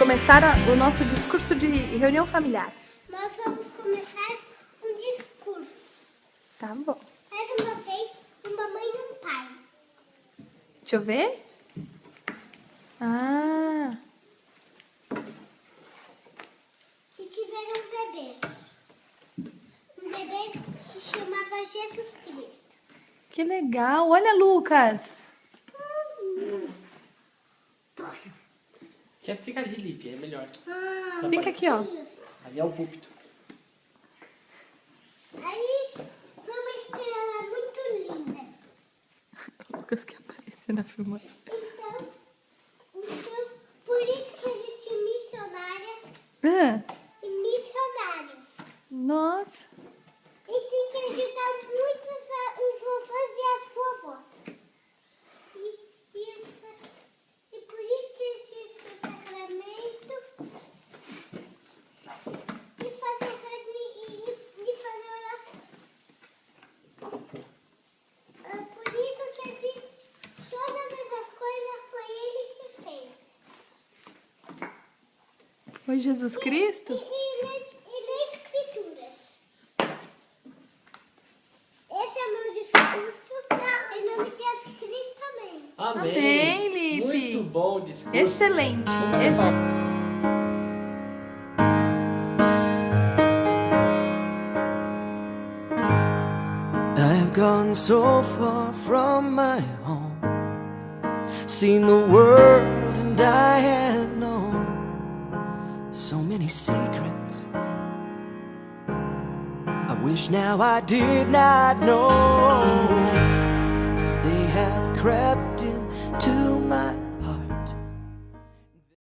começar o nosso discurso de reunião familiar. Nós vamos começar um discurso. Tá bom. Era uma vez uma mãe e um pai. Deixa eu ver. Ah, Que tiveram um bebê. Um bebê que chamava Jesus Cristo. que legal. Olha, Lucas. Já fica ali, Lipe, é melhor. Fica aqui, ó. Ali é o púlpito. Aí foi uma estrela muito linda. Lucas que aparece na filmagem. Então, por isso que existem missionárias Ah, e missionários. nossa. E tem que ajudar muito os vovôs e as vovós. E por isso que existe o sacramento e fazer oração. Por isso que existe todas essas coisas, foi ele que fez. Foi Jesus Cristo? E ler escrituras. Esse é o meu discurso em nome de Jesus Cristo, amém. Amém, Lipe. Muito bom o discurso. Excelente. I've gone so far from my home, seen the world and I have known so many secrets I wish now I did not know.